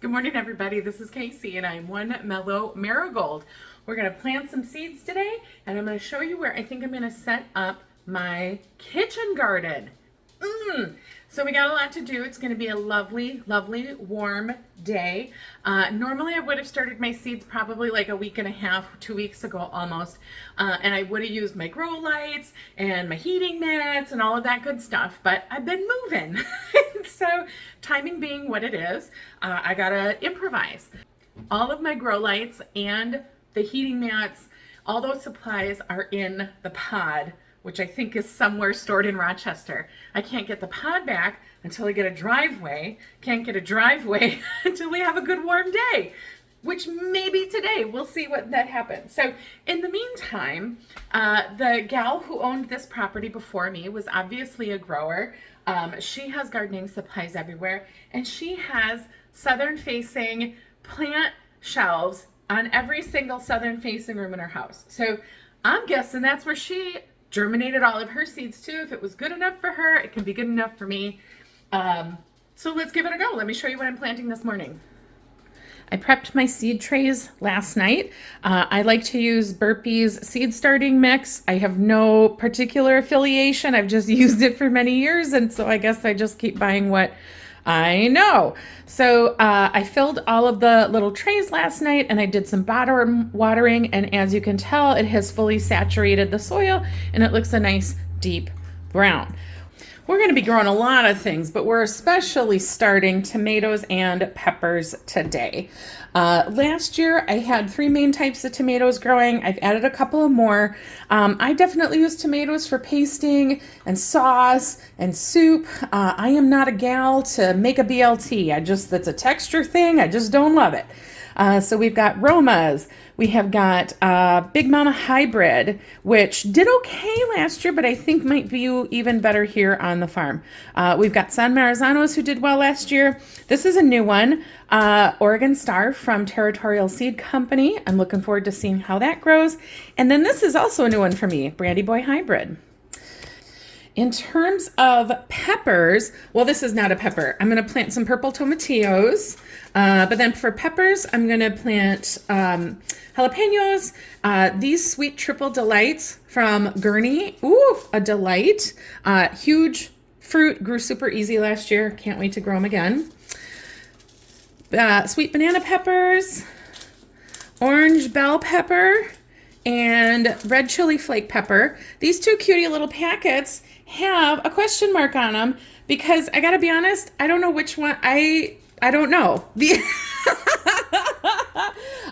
Good morning, everybody. This is Casey, and I'm one mellow marigold. We're going to plant some seeds today, and I'm going to show you where I think I'm going to set up my kitchen garden. So we got a lot to do. It's going to be a lovely, lovely, warm day. Normally, I would have started my seeds probably like a week and a half, 2 weeks ago almost, and I would have used my grow lights and my heating mats and all of that good stuff, but I've been moving. So timing being what it is, I gotta improvise. All of my grow lights and the heating mats, all those supplies are in the pod, which I think is somewhere stored in Rochester. I can't get the pod back until I get a driveway. Can't get a driveway until we have a good warm day, which maybe today. We'll see what that happens. So in the meantime, the gal who owned this property before me was obviously a grower. She has gardening supplies everywhere, and she has southern facing plant shelves on every single southern facing room in her house. So I'm guessing that's where she germinated all of her seeds too. If it was good enough for her, it can be good enough for me. So let's give it a go. Let me show you what I'm planting this morning. I prepped my seed trays last night. I like to use Burpee's seed starting mix. I have no particular affiliation. I've just used it for many years, and so I guess I just keep buying what I know. So I filled all of the little trays last night, and I did some watering, and as you can tell, it has fully saturated the soil, and it looks a nice deep brown. We're going to be growing a lot of things, but we're especially starting tomatoes and peppers today. Last year, I had 3 main types of tomatoes growing. I've added a couple of more. I definitely use tomatoes for pasting and sauce and soup. I am not a gal to make a BLT. That's a texture thing. I just don't love it. So we've got Romas. We have got Big Mama Hybrid, which did okay last year, but I think might be even better here on the farm. We've got San Marizanos, who did well last year. This is a new one, Oregon Star from Territorial Seed Company. I'm looking forward to seeing how that grows. And then this is also a new one for me, Brandy Boy Hybrid. In terms of peppers, well, this is not a pepper. I'm going to plant some purple tomatillos. But then for peppers, I'm going to plant jalapenos. These sweet triple delights from Gurney. Ooh, a delight. Huge fruit, grew super easy last year. Can't wait to grow them again. Sweet banana peppers, orange bell pepper, and red chili flake pepper. These 2 cutie little packets have a question mark on them because I gotta be honest, I don't know which one. I don't know.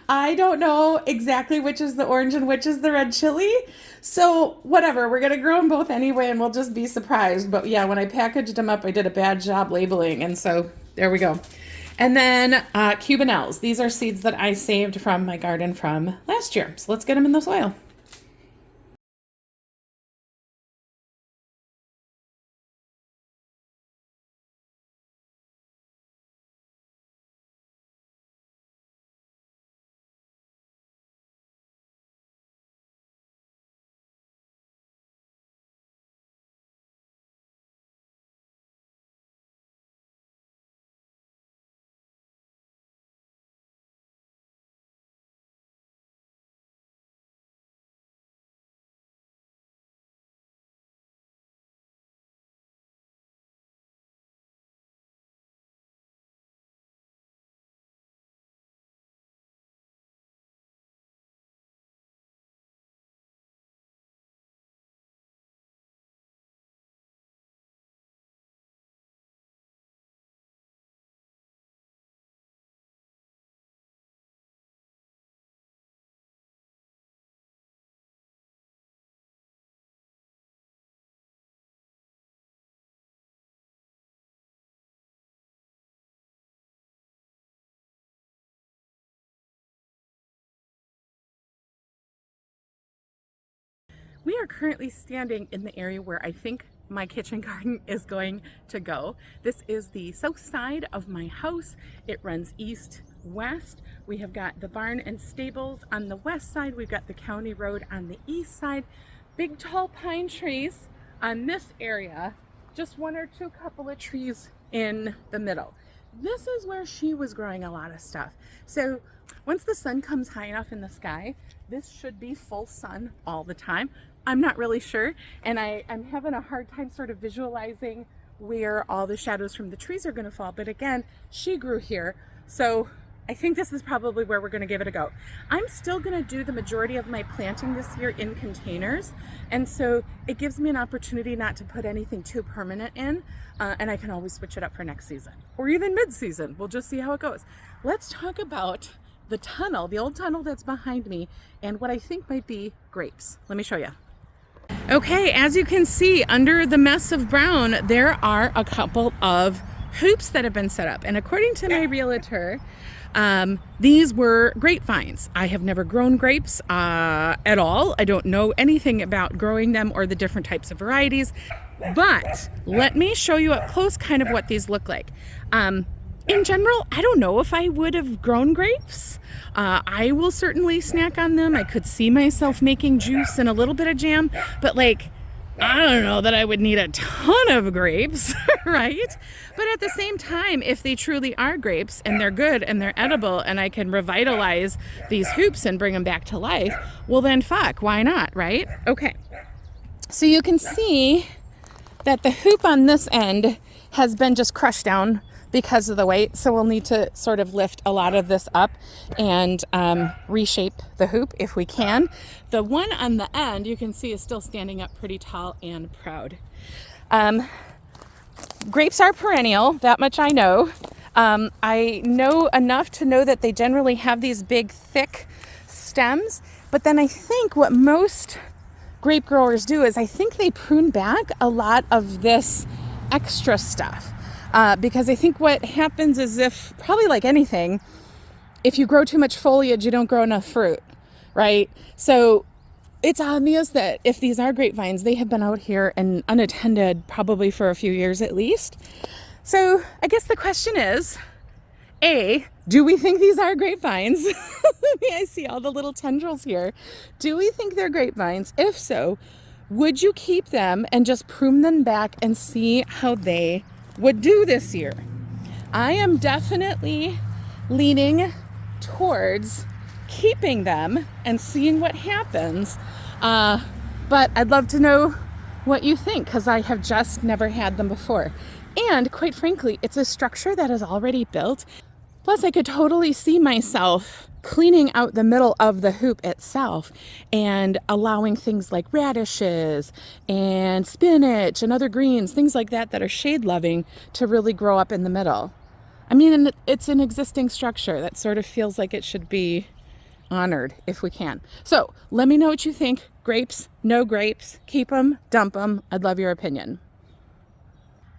I don't know exactly which is the orange and which is the red chili. So whatever, we're gonna grow them both anyway, and we'll just be surprised. But yeah, when I packaged them up, I did a bad job labeling, and so there we go. And then Cubanelles. These are seeds that I saved from my garden from last year. So let's get them in the soil. We are currently standing in the area where I think my kitchen garden is going to go. This is the south side of my house. It runs east-west. We have got the barn and stables on the west side. We've got the county road on the east side. Big tall pine trees on this area. Just 1 or 2 couple of trees in the middle. this is where she was growing a lot of stuff. So once the sun comes high enough in the sky, this should be full sun all the time. I'm not really sure, and I'm having a hard time sort of visualizing where all the shadows from the trees are going to fall. But again, she grew here, so I think this is probably where we're going to give it a go. I'm still going to do the majority of my planting this year in containers, and so it gives me an opportunity not to put anything too permanent in, and I can always switch it up for next season or even mid-season. We'll just see how it goes. Let's talk about the tunnel, the old tunnel that's behind me, and what I think might be grapes. Let me show you. Okay, as you can see, under the mess of brown, there are a couple of hoops that have been set up. And according to my realtor, these were grapevines. I have never grown grapes at all. I don't know anything about growing them or the different types of varieties. But let me show you up close kind of what these look like. In general, I don't know if I would have grown grapes. I will certainly snack on them. I could see myself making juice and a little bit of jam, but like, I don't know that I would need a ton of grapes, right? But at the same time, if they truly are grapes and they're good and they're edible and I can revitalize these hoops and bring them back to life, well then fuck, why not, right? Okay, so you can see that the hoop on this end has been just crushed down because of the weight, so we'll need to sort of lift a lot of this up and reshape the hoop if we can. The one on the end you can see is still standing up pretty tall and proud. Grapes are perennial, that much I know. I know enough to know that they generally have these big thick stems, but then I think what most grape growers do is I think they prune back a lot of this extra stuff. Because I think what happens is, if probably like anything, if you grow too much foliage, you don't grow enough fruit, right? So it's obvious that if these are grapevines, they have been out here and unattended probably for a few years at least. So I guess the question is, A, do we think these are grapevines? I see all the little tendrils here. Do we think they're grapevines? If so, would you keep them and just prune them back and see how they would do this year? I am definitely leaning towards keeping them and seeing what happens, but I'd love to know what you think, because I have just never had them before, and quite frankly it's a structure that is already built. Plus I could totally see myself cleaning out the middle of the hoop itself and allowing things like radishes and spinach and other greens, things like that that are shade loving, to really grow up in the middle. I mean, it's an existing structure that sort of feels like it should be honored if we can. So let me know what you think. Grapes, no grapes, keep them, dump them. I'd love your opinion.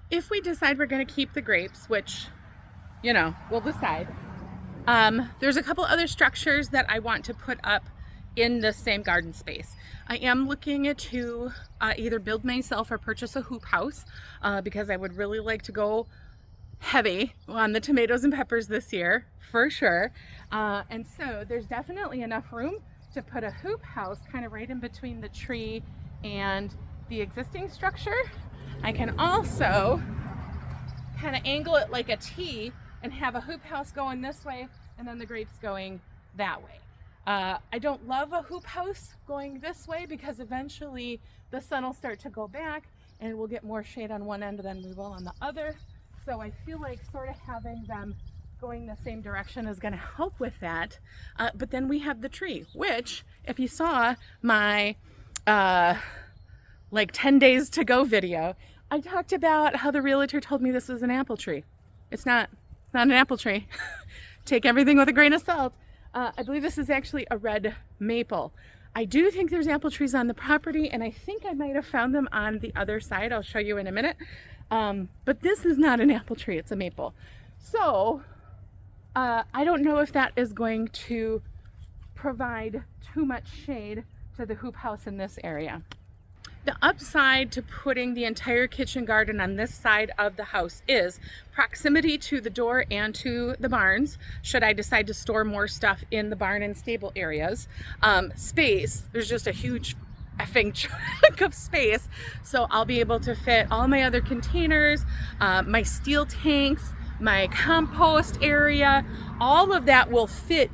If we decide we're going to keep the grapes, which, you know, we'll decide. There's a couple other structures that I want to put up in the same garden space. I am looking to either build myself or purchase a hoop house because I would really like to go heavy on the tomatoes and peppers this year, for sure. And so there's definitely enough room to put a hoop house kind of right in between the tree and the existing structure. I can also kind of angle it like a T and have a hoop house going this way and then the grapes going that way. I don't love a hoop house going this way because eventually the sun will start to go back and we'll get more shade on one end than we will on the other. So I feel like sort of having them going the same direction is going to help with that. But then we have the tree, which if you saw my like 10 days to go video, I talked about how the realtor told me this was an apple tree. It's not an apple tree. Take everything with a grain of salt. I believe this is actually a red maple. I do think there's apple trees on the property, and I think I might have found them on the other side. I'll show you in a minute. But this is not an apple tree, it's a maple. So I don't know if that is going to provide too much shade to the hoop house in this area. The upside to putting the entire kitchen garden on this side of the house is proximity to the door and to the barns, should I decide to store more stuff in the barn and stable areas. Space, there's just a huge effing chunk of space, so I'll be able to fit all my other containers, my steel tanks, my compost area, all of that will fit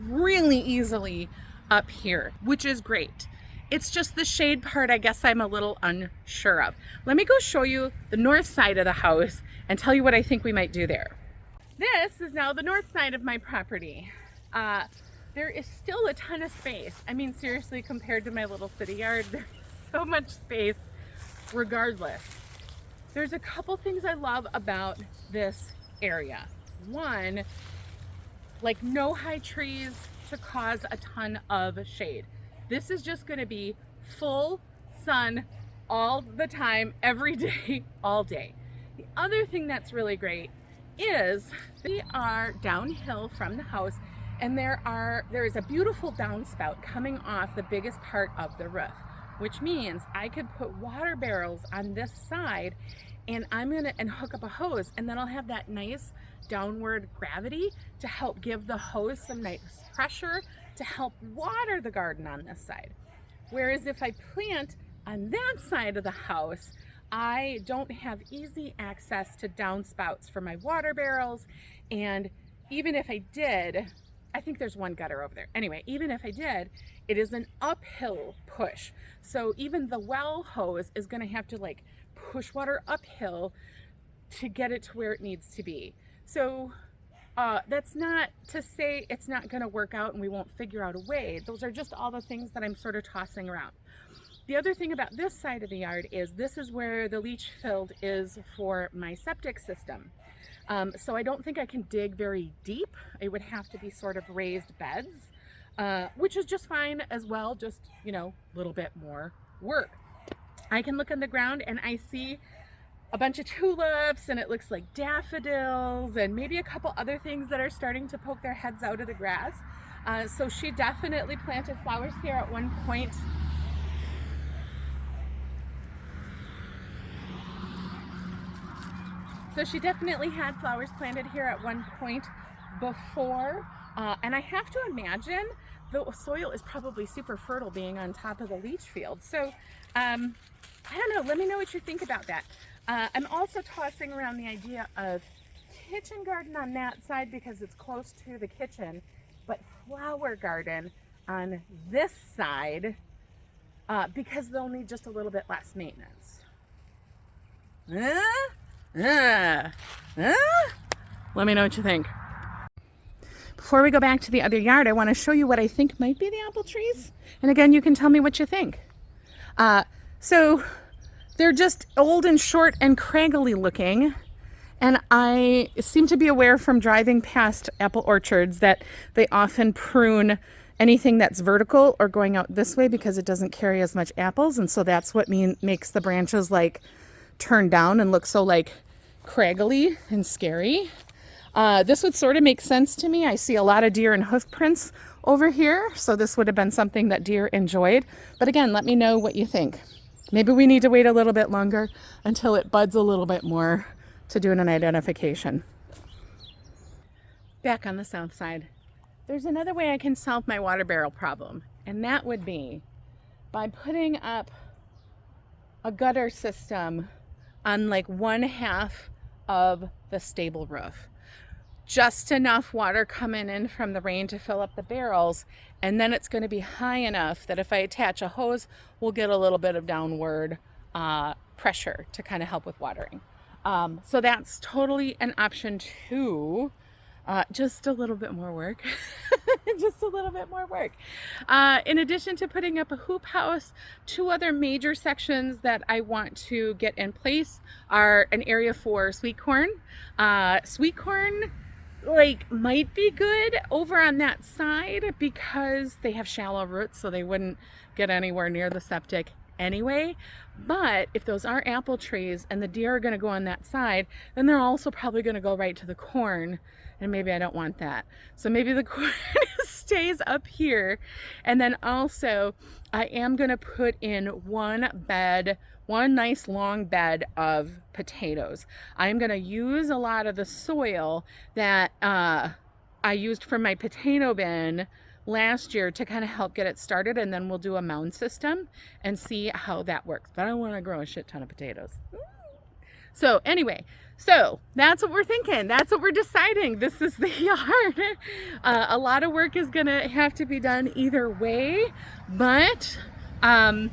really easily up here, which is great. It's just the shade part I guess I'm a little unsure of. Let me go show you the north side of the house and tell you what I think we might do there. This is now the north side of my property. There is still a ton of space. I mean, seriously, compared to my little city yard, there's so much space regardless. There's a couple things I love about this area. One, like no high trees to cause a ton of shade. This is just gonna be full sun all the time, every day, all day. The other thing that's really great is we are downhill from the house, and there is a beautiful downspout coming off the biggest part of the roof, which means I could put water barrels on this side and and hook up a hose, and then I'll have that nice downward gravity to help give the hose some nice pressure to help water the garden on this side. Whereas if I plant on that side of the house, I don't have easy access to downspouts for my water barrels, and even if I did, I think there's one gutter over there. Anyway, even if I did, it is an uphill push. So even the well hose is gonna have to like push water uphill to get it to where it needs to be. So that's not to say it's not gonna work out and we won't figure out a way. Those are just all the things that I'm sort of tossing around. The other thing about this side of the yard is this is where the leach field is for my septic system. So I don't think I can dig very deep. It would have to be sort of raised beds, which is just fine as well, just, you know, a little bit more work. I can look on the ground and I see a bunch of tulips, and it looks like daffodils and maybe a couple other things that are starting to poke their heads out of the grass. So she definitely planted flowers here at one point. So she definitely had flowers planted here at one point before, and I have to imagine the soil is probably super fertile being on top of the leach field. So I don't know, let me know what you think about that. I'm also tossing around the idea of kitchen garden on that side because it's close to the kitchen, but flower garden on this side because they'll need just a little bit less maintenance. Let me know what you think. Before we go back to the other yard, I want to show you what I think might be the apple trees. And again, you can tell me what you think. So they're just old and short and craggly looking. And I seem to be aware from driving past apple orchards that they often prune anything that's vertical or going out this way because it doesn't carry as much apples. And so that's what makes the branches like turn down and look so like craggly and scary. This would sort of make sense to me. I see a lot of deer and hoof prints over here, so this would have been something that deer enjoyed. But again, let me know what you think. Maybe we need to wait a little bit longer until it buds a little bit more to do an identification. Back on the south side, there's another way I can solve my water barrel problem, and that would be by putting up a gutter system on like one half of the stable roof. Just enough water coming in from the rain to fill up the barrels, and then it's going to be high enough that if I attach a hose, we'll get a little bit of downward pressure to kind of help with watering. So that's totally an option too. Just a little bit more work. Just a little bit more work. In addition to putting up a hoop house, two other major sections that I want to get in place are an area for sweet corn. Sweet corn might be good over on that side because they have shallow roots, so they wouldn't get anywhere near the septic anyway. But if those are apple trees and the deer are going to go on that side, then they're also probably going to go right to the corn, and maybe I don't want that. So maybe the corn stays up here. And then also I am going to put in one nice long bed of potatoes. I'm going to use a lot of the soil that I used from my potato bin last year to kind of help get it started, and then we'll do a mound system and see how that works. But I don't want to grow a shit ton of potatoes. So anyway, so that's what we're thinking. That's what we're deciding. This is the yard. A lot of work is gonna have to be done either way, but I'm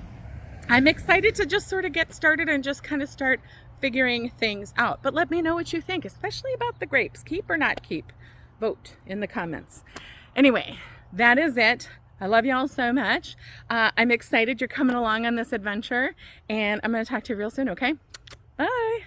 excited to just sort of get started and just kind of start figuring things out. But let me know what you think, especially about the grapes. Keep or not keep? Vote in the comments. Anyway, that is it. I love y'all so much. I'm excited you're coming along on this adventure, and I'm going to talk to you real soon, okay? Bye.